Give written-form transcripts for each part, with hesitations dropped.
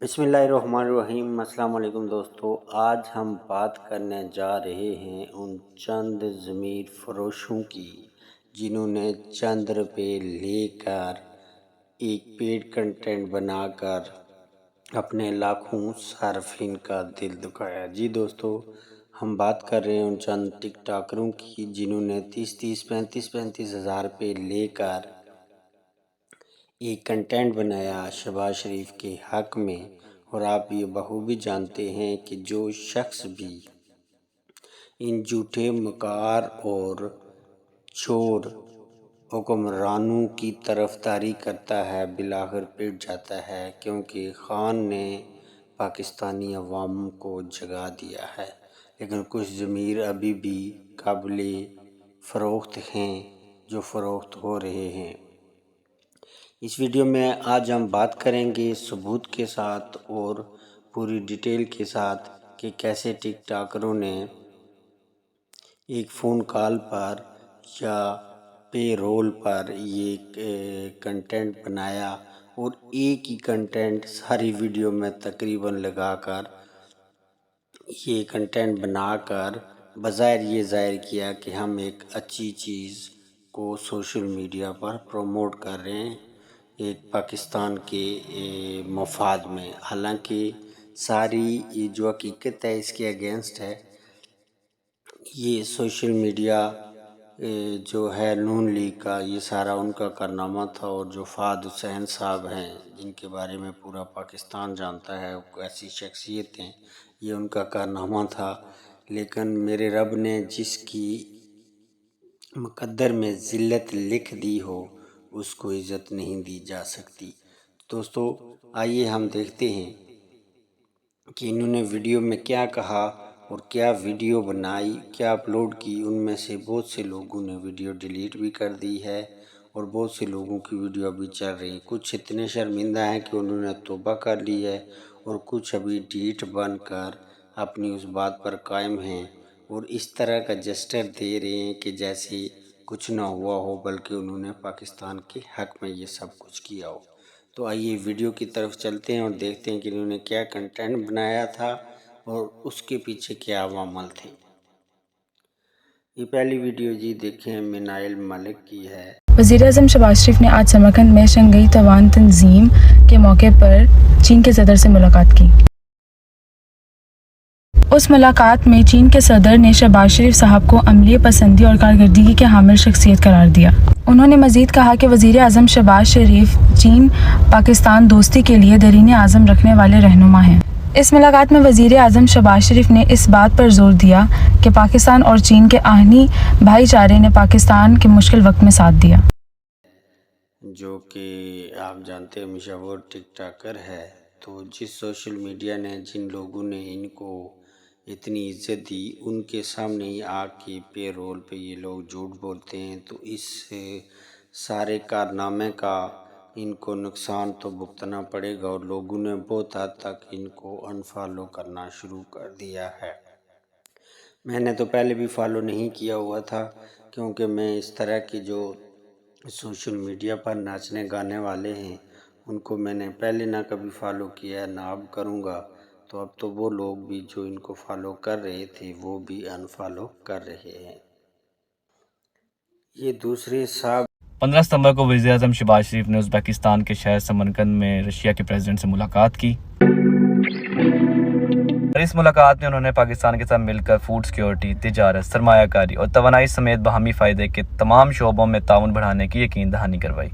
بسم اللہ الرحمن الرحیم۔ السلام علیکم دوستو، آج ہم بات کرنے جا رہے ہیں ان چند ضمیر فروشوں کی جنہوں نے چند روپے لے کر ایک پیڈ کنٹینٹ بنا کر اپنے لاکھوں صارفین کا دل دکھایا۔ جی دوستو، ہم بات کر رہے ہیں ان چند ٹک ٹاکروں کی جنہوں نے 35 ہزار روپے لے کر ایک کنٹینٹ بنایا شہباز شریف کے حق میں، اور آپ یہ بخوبی جانتے ہیں کہ جو شخص بھی ان جھوٹے مکار اور چور حکمرانوں کی طرفداری کرتا ہے بالآخر پٹ جاتا ہے، کیونکہ خان نے پاکستانی عوام کو جگا دیا ہے، لیکن کچھ ضمیر ابھی بھی قابل فروخت ہیں جو فروخت ہو رہے ہیں۔ اس ویڈیو میں آج ہم بات کریں گے ثبوت کے ساتھ اور پوری ڈیٹیل کے ساتھ کہ کیسے ٹک ٹاکروں نے ایک فون کال پر یا پے رول پر یہ کنٹینٹ بنایا، اور ایک ہی کنٹینٹ ساری ویڈیو میں تقریباً لگا کر یہ کنٹینٹ بنا کر بظاہر یہ ظاہر کیا کہ ہم ایک اچھی چیز کو سوشل میڈیا پر پروموٹ کر رہے ہیں ایک پاکستان کے مفاد میں، حالانکہ ساری جو حقیقت ہے اس کے اگینسٹ ہے۔ یہ سوشل میڈیا جو ہے نون لیگ کا، یہ سارا ان کا کارنامہ تھا، اور جو فہد حسین صاحب ہیں جن کے بارے میں پورا پاکستان جانتا ہے، ایسی شخصیت ہیں، یہ ان کا کارنامہ تھا۔ لیکن میرے رب نے جس کی مقدر میں ذلت لکھ دی ہو اس کو عزت نہیں دی جا سکتی۔ دوستو آئیے ہم دیکھتے ہیں کہ انہوں نے ویڈیو میں کیا کہا اور کیا ویڈیو بنائی، کیا اپلوڈ کی۔ ان میں سے بہت سے لوگوں نے ویڈیو ڈیلیٹ بھی کر دی ہے، اور بہت سے لوگوں کی ویڈیو ابھی چل رہی ہیں۔ کچھ اتنے شرمندہ ہیں کہ انہوں نے توبہ کر لی ہے، اور کچھ ابھی ڈھیٹ بن کر اپنی اس بات پر قائم ہیں، اور اس طرح کا جسٹر دے رہے ہیں کہ جیسے کچھ نہ ہوا ہو، بلکہ انہوں نے پاکستان کے حق میں یہ سب کچھ کیا ہو۔ تو آئیے ویڈیو کی طرف چلتے ہیں اور دیکھتے ہیں کہ انہوں نے کیا کنٹینٹ بنایا تھا اور اس کے پیچھے کیا عوامل تھے۔ یہ پہلی ویڈیو جی دیکھیں منائل ملک کی ہے۔ وزیر اعظم شہباز شریف نے آج سمرقند میں شنگھائی تعاون تنظیم کے موقع پر چین کے صدر سے ملاقات کی۔ اس ملاقات میں چین کے صدر نے شہباز شریف صاحب کو عملی پسندی اور کارکردگی کے حامل شخصیت قرار دیا۔ انہوں نے مزید کہا کہ وزیر اعظم شہباز شریف چین پاکستان دوستی کے لیے درین عزم رکھنے والے رہنما ہیں۔ اس ملاقات میں وزیر اعظم شہباز شریف نے اس بات پر زور دیا کہ پاکستان اور چین کے آہنی بھائی چارے نے پاکستان کے مشکل وقت میں ساتھ دیا۔ جو کہ آپ جانتے ہیں مشہور ٹک ٹاکر ہے، تو جس سوشل میڈیا نے جن لوگوں نے ان کو اتنی عزت دی، ان کے سامنے ہی آ کے پے رول پہ یہ لوگ جھوٹ بولتے ہیں، تو اس سارے کارنامے کا ان کو نقصان تو بھگتنا پڑے گا، اور لوگوں نے بہت حد تک ان کو انفالو کرنا شروع کر دیا ہے۔ میں نے تو پہلے بھی فالو نہیں کیا ہوا تھا، کیونکہ میں اس طرح کی جو سوشل میڈیا پر ناچنے گانے والے ہیں ان کو میں نے پہلے نہ کبھی فالو کیا ہے، نہ اب کروں گا۔ تو اب تو وہ لوگ بھی جو ان کو فالو کر رہے تھے وہ بھی انفالو کر رہے ہیں۔ یہ دوسرے صاحب 15 ستمبر کو وزیر اعظم شہباز شریف نے ازبکستان کے شہر سمرقند میں رشیا کے پریزیڈنٹ سے ملاقات کی، اور اس ملاقات میں انہوں نے پاکستان کے ساتھ مل کر فوڈ سیکیورٹی، تجارت، سرمایہ کاری اور توانائی سمیت باہمی فائدے کے تمام شعبوں میں تعاون بڑھانے کی یقین دہانی کروائی۔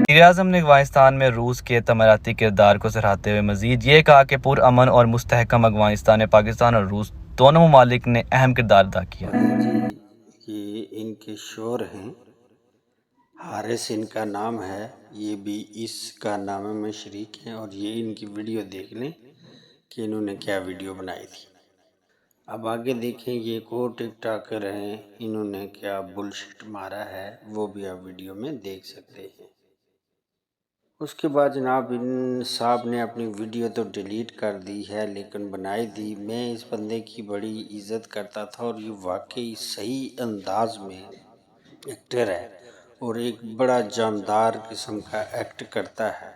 وزیر اعظم نے افغانستان میں روس کے تعمیراتی کردار کو سراہتے ہوئے مزید یہ کہا کہ پرامن اور مستحکم افغانستان میں پاکستان اور روس دونوں ممالک نے اہم کردار ادا کیا۔ یہ ان کے شور ہیں، حارث ان کا نام ہے، یہ بھی اس کارنامے میں شریک ہیں، اور یہ ان کی ویڈیو دیکھ لیں کہ انہوں نے کیا ویڈیو بنائی تھی۔ اب آگے دیکھیں یہ ایک اور ٹک ٹاکر ہیں، انہوں نے کیا بلشٹ مارا ہے وہ بھی آپ ویڈیو میں دیکھ سکتے ہیں۔ اس کے بعد جناب ان صاحب نے اپنی ویڈیو تو ڈیلیٹ کر دی ہے لیکن بنائی دی۔ میں اس بندے کی بڑی عزت کرتا تھا، اور یہ واقعی صحیح انداز میں ایکٹر ہے اور ایک بڑا جاندار قسم کا ایکٹ کرتا ہے۔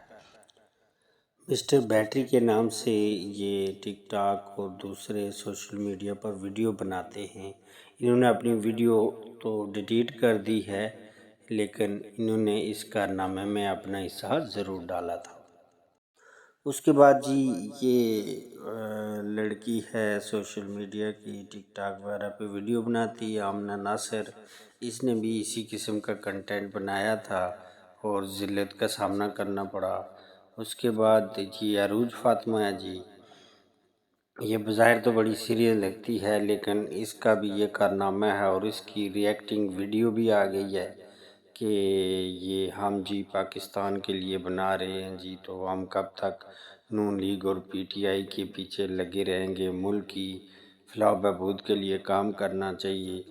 مسٹر بیٹری کے نام سے یہ ٹک ٹاک اور دوسرے سوشل میڈیا پر ویڈیو بناتے ہیں۔ انہوں نے اپنی ویڈیو تو ڈیلیٹ کر دی ہے، لیکن انہوں نے اس کارنامے میں اپنا حصہ ضرور ڈالا تھا۔ اس کے بعد جی یہ لڑکی ہے سوشل میڈیا کی ٹک ٹاک وغیرہ پہ ویڈیو بناتی ہے، آمنہ ناصر۔ اس نے بھی اسی قسم کا کنٹینٹ بنایا تھا اور ذلت کا سامنا کرنا پڑا۔ اس کے بعد جی عروج فاطمہ ہے جی، یہ بظاہر تو بڑی سیریس لگتی ہے، لیکن اس کا بھی یہ کارنامہ ہے اور اس کی ری ایکٹنگ ویڈیو بھی آ گئی ہے کہ یہ ہم جی پاکستان کے لیے بنا رہے ہیں جی، تو ہم کب تک نون لیگ اور پی ٹی آئی کے پیچھے لگے رہیں گے، ملک کی فلاح و بہبود کے لیے کام کرنا چاہیے۔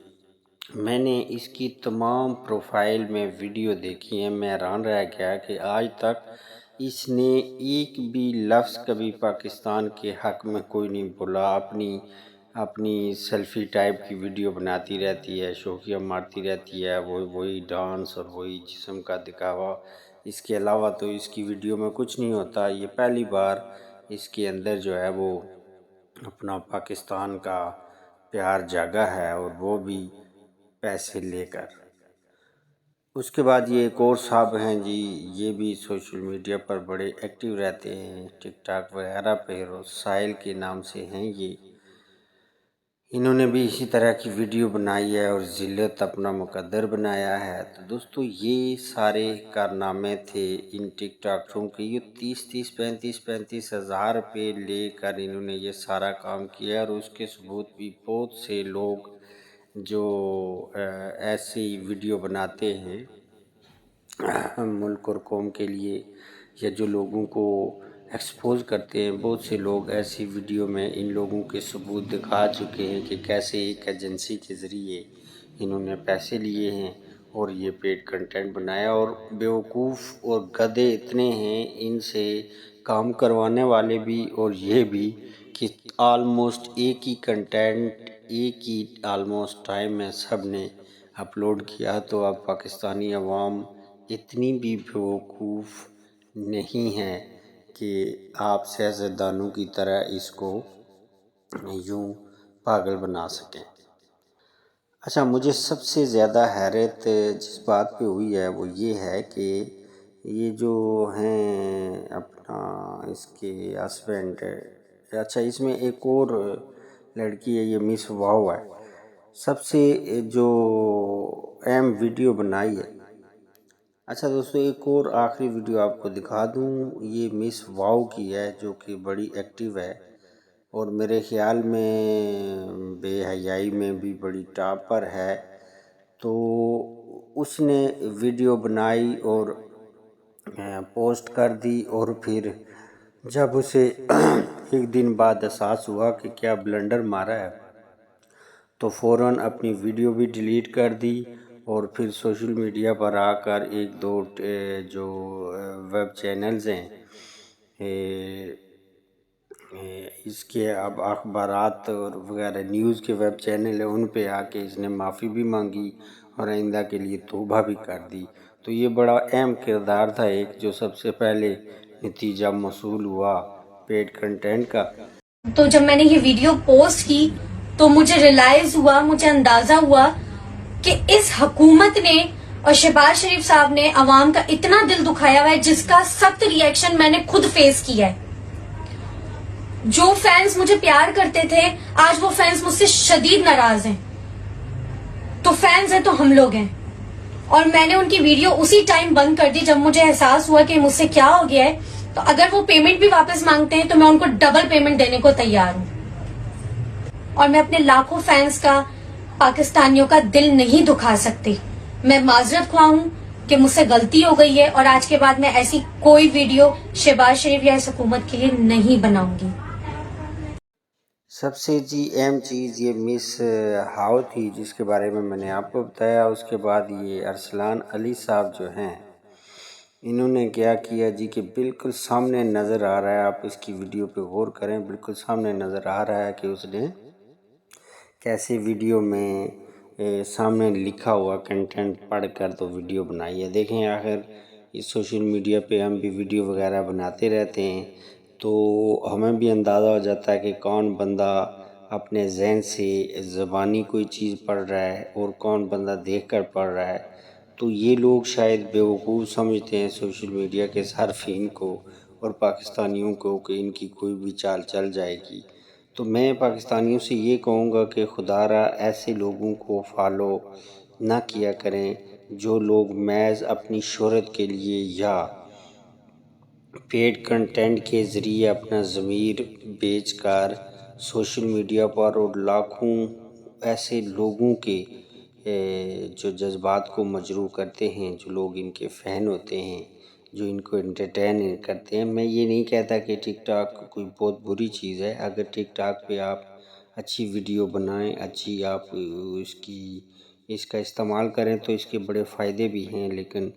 میں نے اس کی تمام پروفائل میں ویڈیو دیکھی ہے، میں حیران رہ گیا کہ آج تک اس نے ایک بھی لفظ کبھی پاکستان کے حق میں کوئی نہیں بولا۔ اپنی سیلفی ٹائپ کی ویڈیو بناتی رہتی ہے، شوخیاں مارتی رہتی ہے، وہی ڈانس اور وہی جسم کا دکھاوا۔ اس کے علاوہ تو اس کی ویڈیو میں کچھ نہیں ہوتا۔ یہ پہلی بار اس کے اندر جو ہے وہ اپنا پاکستان کا پیار جاگا ہے، اور وہ بھی پیسے لے کر۔ اس کے بعد یہ ایک اور صاحب ہیں جی، یہ بھی سوشل میڈیا پر بڑے ایکٹیو رہتے ہیں، ٹک ٹاک وغیرہ پہ، ساحل کے نام سے ہیں یہ۔ انہوں نے بھی اسی طرح کی ویڈیو بنائی ہے اور ذلت اپنا مقدر بنایا ہے۔ تو دوستو یہ سارے کارنامے تھے ان ٹک ٹاکروں کے۔ یہ 35 ہزار روپے لے کر انہوں نے یہ سارا کام کیا، اور اس کے ثبوت بھی بہت سے لوگ جو ایسی ویڈیو بناتے ہیں ملک اور قوم کے لیے، یا جو لوگوں کو ایکسپوز کرتے ہیں، بہت سے لوگ ایسی ویڈیو میں ان لوگوں کے ثبوت دکھا چکے ہیں کہ کیسے ایک ایجنسی کے ذریعے انہوں نے پیسے لیے ہیں اور یہ پیڈ کنٹینٹ بنایا۔ اور بیوقوف اور گدھے اتنے ہیں ان سے کام کروانے والے بھی اور یہ بھی کہ آلموسٹ ایک ہی کنٹینٹ ایک ہی آلموسٹ ٹائم میں سب نے اپلوڈ کیا۔ تو اب پاکستانی عوام اتنی بھی بیوقوف نہیں ہے کہ آپ سیاستدانوں کی طرح اس کو یوں پاگل بنا سکیں۔ اچھا، مجھے سب سے زیادہ حیرت جس بات پہ ہوئی ہے وہ یہ ہے کہ یہ جو ہیں اپنا اس کے ہسبینڈ، اچھا اس میں ایک اور لڑکی ہے، یہ مس واو ہے، سب سے جو اہم ویڈیو بنائی ہے۔ اچھا دوستو، ایک اور آخری ویڈیو آپ کو دکھا دوں، یہ مس واو کی ہے جو کہ بڑی ایکٹیو ہے اور میرے خیال میں بے حیائی میں بھی بڑی ٹاپ پر ہے۔ تو اس نے ویڈیو بنائی اور پوسٹ کر دی، اور پھر جب اسے ایک دن بعد احساس ہوا کہ کیا بلنڈر مارا ہے تو فوراً اپنی ویڈیو بھی ڈیلیٹ کر دی، اور پھر سوشل میڈیا پر آ کر ایک دو جو ویب چینلز ہیں اس کے اب اخبارات اور وغیرہ نیوز کے ویب چینل ہیں، ان پہ آ کے اس نے معافی بھی مانگی اور آئندہ کے لیے توبہ بھی کر دی۔ تو یہ بڑا اہم کردار تھا ایک، جو سب سے پہلے نتیجہ موصول ہوا پیڈ کنٹینٹ کا۔ تو جب میں نے یہ ویڈیو پوسٹ کی تو مجھے ریلائز ہوا، مجھے اندازہ ہوا کہ اس حکومت نے اور شہباز شریف صاحب نے عوام کا اتنا دل دکھایا ہوا ہے، جس کا سخت ری ایکشن میں نے خود فیس کیا ہے۔ جو فینس مجھے پیار کرتے تھے آج وہ فینس مجھ سے شدید ناراض ہیں۔ تو فینس ہیں تو ہم لوگ ہیں، اور میں نے ان کی ویڈیو اسی ٹائم بند کر دی جب مجھے احساس ہوا کہ مجھ سے کیا ہو گیا ہے۔ تو اگر وہ پیمنٹ بھی واپس مانگتے ہیں تو میں ان کو ڈبل پیمنٹ دینے کو تیار ہوں، اور میں اپنے لاکھوں فینس کا، پاکستانیوں کا دل نہیں دکھا سکتی۔ میں معذرت خواہ ہوں کہ مجھ سے غلطی ہو گئی ہے، اور آج کے بعد میں ایسی کوئی ویڈیو شہباز شریف یا اس حکومت کے لیے نہیں بناؤں گی۔ سب سے اہم چیز یہ مس ہاؤ تھی جس کے بارے میں نے آپ کو بتایا۔ اس کے بعد یہ ارسلان علی صاحب جو ہیں، انہوں نے کیا کیا جی کہ بالکل سامنے نظر آ رہا ہے، آپ اس کی ویڈیو پہ غور کریں، بالکل سامنے نظر آ رہا ہے کہ اس نے کیسے ویڈیو میں سامنے لکھا ہوا کنٹینٹ پڑھ کر تو ویڈیو بنائی ہے۔ دیکھیں آخر اس سوشل میڈیا پہ ہم بھی ویڈیو وغیرہ بناتے رہتے ہیں، تو ہمیں بھی اندازہ ہو جاتا ہے کہ کون بندہ اپنے ذہن سے زبانی کوئی چیز پڑھ رہا ہے اور کون بندہ دیکھ کر پڑھ رہا ہے۔ تو یہ لوگ شاید بیوقوف سمجھتے ہیں سوشل میڈیا کے صارفین کو اور پاکستانیوں کو کہ ان کی کوئی بھی چال چل جائے گی۔ تو میں پاکستانیوں سے یہ کہوں گا کہ خدا را ایسے لوگوں کو فالو نہ کیا کریں جو لوگ محض اپنی شہرت کے لیے یا پیڈ کنٹینٹ کے ذریعے اپنا ضمیر بیچ کر سوشل میڈیا پر اور لاکھوں ایسے لوگوں کے جو جذبات کو مجروح کرتے ہیں، جو لوگ ان کے فین ہوتے ہیں، جو ان کو انٹرٹین کرتے ہیں۔ میں یہ نہیں کہتا کہ ٹک ٹاک کوئی بہت بری چیز ہے۔ اگر ٹک ٹاک پہ آپ اچھی ویڈیو بنائیں، اچھی آپ اس کا استعمال کریں تو اس کے بڑے فائدے بھی ہیں، لیکن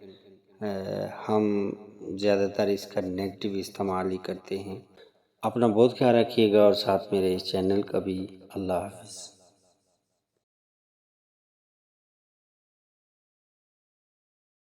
ہم زیادہ تر اس کا نیگیٹو استعمال ہی کرتے ہیں۔ اپنا بہت خیال رکھیے گا اور ساتھ میرے اس چینل کا بھی۔ اللہ حافظ۔